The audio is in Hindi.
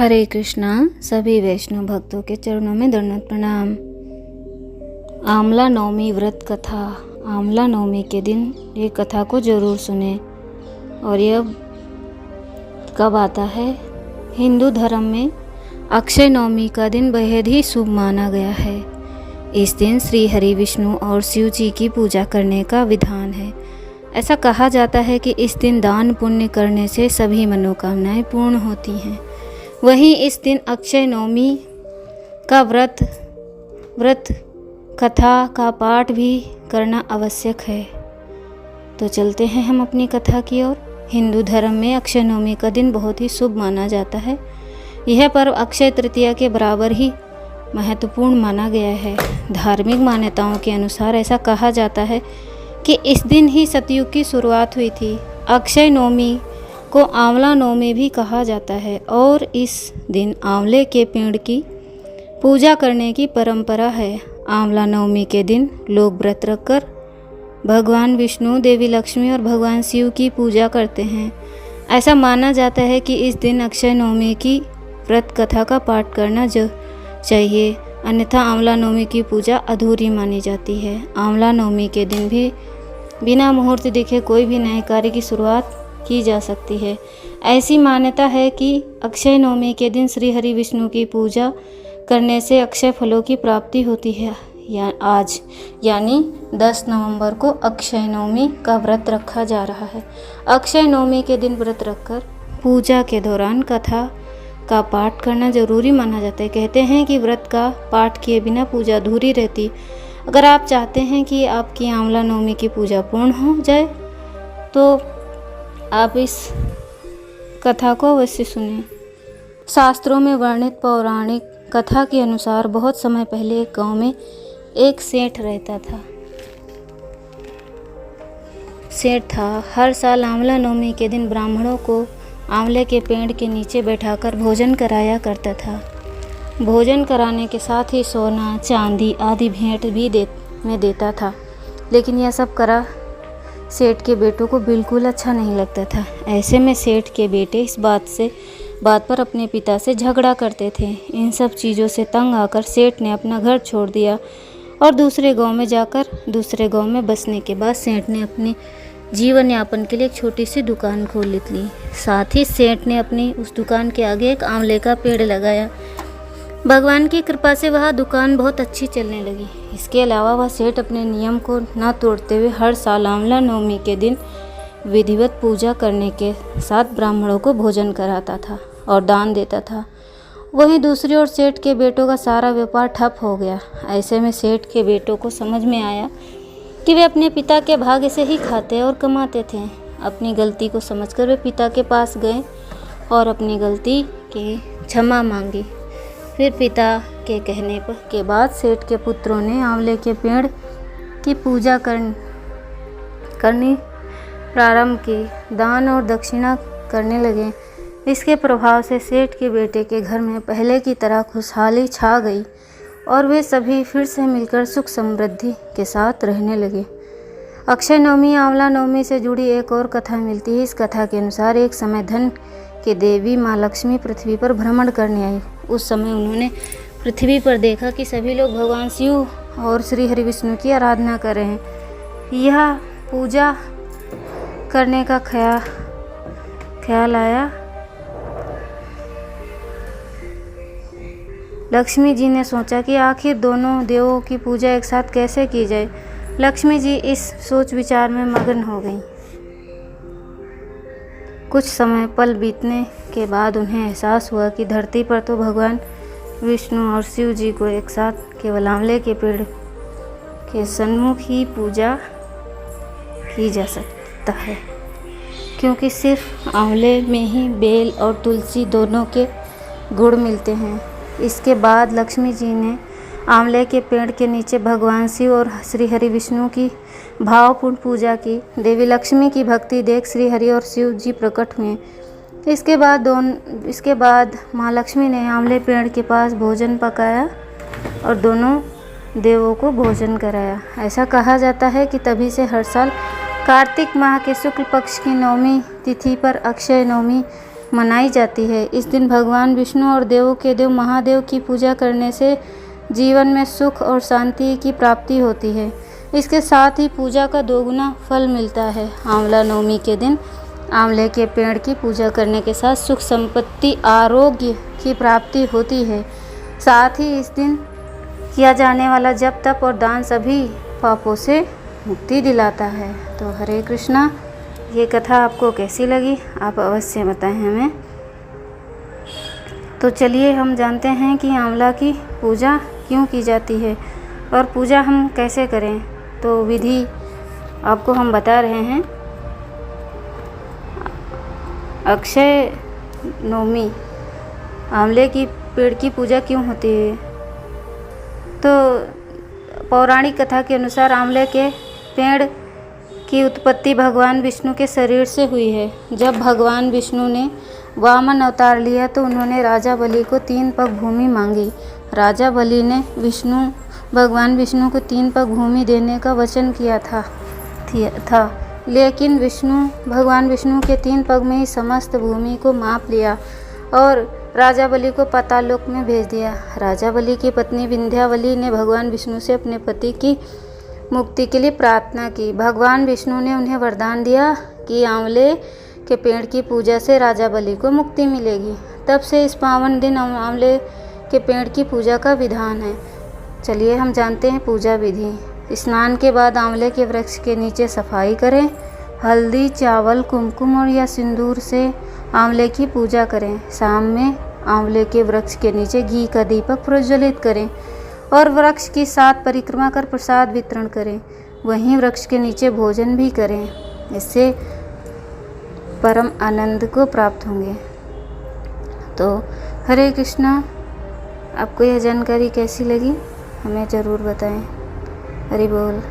हरे कृष्णा। सभी वैष्णव भक्तों के चरणों में दंडवत प्रणाम। आंवला नवमी व्रत कथा। आंवला नवमी के दिन ये कथा को जरूर सुने। और यह कब आता है? हिंदू धर्म में अक्षय नवमी का दिन बेहद ही शुभ माना गया है। इस दिन श्री हरि विष्णु और शिव जी की पूजा करने का विधान है। ऐसा कहा जाता है कि इस दिन दान पुण्य करने से सभी मनोकामनाएं पूर्ण होती हैं। वहीं इस दिन अक्षय नवमी का व्रत कथा का पाठ भी करना आवश्यक है। तो चलते हैं हम अपनी कथा की ओर। हिंदू धर्म में अक्षय नवमी का दिन बहुत ही शुभ माना जाता है। यह पर्व अक्षय तृतीया के बराबर ही महत्वपूर्ण माना गया है। धार्मिक मान्यताओं के अनुसार ऐसा कहा जाता है कि इस दिन ही सतयुग की शुरुआत हुई थी। अक्षय नवमी को आंवला नवमी भी कहा जाता है और इस दिन आंवले के पेड़ की पूजा करने की परंपरा है। आंवला नवमी के दिन लोग व्रत रखकर भगवान विष्णु, देवी लक्ष्मी और भगवान शिव की पूजा करते हैं। ऐसा माना जाता है कि इस दिन अक्षय नवमी की व्रत कथा का पाठ करना चाहिए, अन्यथा आंवला नवमी की पूजा अधूरी मानी जाती है। आंवला नवमी के दिन भी बिना मुहूर्त देखे कोई भी नए कार्य की शुरुआत की जा सकती है। ऐसी मान्यता है कि अक्षय नवमी के दिन श्री हरि विष्णु की पूजा करने से अक्षय फलों की प्राप्ति होती है। आज यानी 10 नवंबर को अक्षय नवमी का व्रत रखा जा रहा है। अक्षय नवमी के दिन व्रत रखकर पूजा के दौरान कथा का पाठ करना जरूरी माना जाता है। कहते हैं कि व्रत का पाठ किए बिना पूजा अधूरी रहती। अगर आप चाहते हैं कि आपकी आंवला नवमी की पूजा पूर्ण हो जाए तो आप इस कथा को अवश्य सुनें। शास्त्रों में वर्णित पौराणिक कथा के अनुसार बहुत समय पहले एक गांव में एक सेठ रहता था। सेठ था हर साल आंवला नवमी के दिन ब्राह्मणों को आंवले के पेड़ के नीचे बैठाकर भोजन कराया करता था। भोजन कराने के साथ ही सोना, चांदी आदि भेंट भी देता था। लेकिन यह सब करा सेठ के बेटों को बिल्कुल अच्छा नहीं लगता था। ऐसे में सेठ के बेटे इस बात पर अपने पिता से झगड़ा करते थे। इन सब चीज़ों से तंग आकर सेठ ने अपना घर छोड़ दिया और दूसरे गांव में बसने के बाद सेठ ने अपने जीवन यापन के लिए एक छोटी सी दुकान खोल ली। साथ ही सेठ ने अपनी उस दुकान के आगे एक आंवले का पेड़ लगाया। भगवान की कृपा से वह दुकान बहुत अच्छी चलने लगी। इसके अलावा वह सेठ अपने नियम को न तोड़ते हुए हर साल आंवला नवमी के दिन विधिवत पूजा करने के साथ ब्राह्मणों को भोजन कराता था और दान देता था। वहीं दूसरी ओर सेठ के बेटों का सारा व्यापार ठप हो गया। ऐसे में सेठ के बेटों को समझ में आया कि वे अपने पिता के भाग्य से ही खाते और कमाते थे। अपनी गलती को समझकर वे पिता के पास गए और अपनी गलती की क्षमा मांगी। फिर पिता के कहने के बाद सेठ के पुत्रों ने आंवले के पेड़ की पूजा करनी प्रारंभ की। दान और दक्षिणा करने लगे। इसके प्रभाव से सेठ के बेटे के घर में पहले की तरह खुशहाली छा गई और वे सभी फिर से मिलकर सुख समृद्धि के साथ रहने लगे। अक्षय नवमी आंवला नवमी से जुड़ी एक और कथा मिलती है। इस कथा के अनुसार एक समय धन की देवी माँ लक्ष्मी पृथ्वी पर भ्रमण करने आई। उस समय उन्होंने पृथ्वी पर देखा कि सभी लोग भगवान शिव और श्री हरि विष्णु की आराधना कर रहे हैं। यह पूजा करने का ख्याल आया। लक्ष्मी जी ने सोचा कि आखिर दोनों देवों की पूजा एक साथ कैसे की जाए। लक्ष्मी जी इस सोच विचार में मग्न हो गईं। कुछ समय पल बीतने के बाद उन्हें एहसास हुआ कि धरती पर तो भगवान विष्णु और शिव जी को एक साथ केवल आंवले के पेड़ के सन्मुख ही पूजा की जा सकता है, क्योंकि सिर्फ आंवले में ही बेल और तुलसी दोनों के गुण मिलते हैं। इसके बाद लक्ष्मी जी ने आंवले के पेड़ के नीचे भगवान शिव और श्री हरि विष्णु की भावपूर्ण पूजा की। देवी लक्ष्मी की भक्ति देख श्री हरि और शिव जी प्रकट हुए। इसके बाद माँ लक्ष्मी ने आंवले पेड़ के पास भोजन पकाया और दोनों देवों को भोजन कराया। ऐसा कहा जाता है कि तभी से हर साल कार्तिक माह के शुक्ल पक्ष की नवमी तिथि पर अक्षय नवमी मनाई जाती है। इस दिन भगवान विष्णु और देवों के देव महादेव की पूजा करने से जीवन में सुख और शांति की प्राप्ति होती है। इसके साथ ही पूजा का दोगुना फल मिलता है। आंवला नवमी के दिन आंवले के पेड़ की पूजा करने के साथ सुख संपत्ति आरोग्य की प्राप्ति होती है। साथ ही इस दिन किया जाने वाला जप तप और दान सभी पापों से मुक्ति दिलाता है। तो हरे कृष्णा। ये कथा आपको कैसी लगी आप अवश्य बताएं हमें। तो चलिए हम जानते हैं कि आंवला की पूजा क्यों की जाती है और पूजा हम कैसे करें। तो विधि आपको हम बता रहे हैं। अक्षय नवमी आंवले की पेड़ की पूजा क्यों होती है। तो पौराणिक कथा के अनुसार आंवले के पेड़ की उत्पत्ति भगवान विष्णु के शरीर से हुई है। जब भगवान विष्णु ने वामन अवतार लिया तो उन्होंने राजा बलि को 3 पग भूमि मांगी। राजा बलि ने भगवान विष्णु को 3 पग भूमि देने का वचन किया था, लेकिन भगवान विष्णु के 3 पग में ही समस्त भूमि को माप लिया और राजा बलि को पाताललोक में भेज दिया। राजा बलि की पत्नी विंध्यावली ने भगवान विष्णु से अपने पति की मुक्ति के लिए प्रार्थना की। भगवान विष्णु ने उन्हें वरदान दिया कि आंवले के पेड़ की पूजा से राजा बलि को मुक्ति मिलेगी। तब से इस पावन दिन आंवले के पेड़ की पूजा का विधान है। चलिए हम जानते हैं पूजा विधि। स्नान के बाद आंवले के वृक्ष के नीचे सफाई करें। हल्दी चावल कुमकुम और या सिंदूर से आंवले की पूजा करें। शाम में आंवले के वृक्ष के नीचे घी का दीपक प्रज्वलित करें और वृक्ष की 7 परिक्रमा कर प्रसाद वितरण करें। वहीं वृक्ष के नीचे भोजन भी करें। इससे परम आनंद को प्राप्त होंगे। तो हरे कृष्णा। आपको यह जानकारी कैसी लगी हमें ज़रूर बताएं। हरि बोल।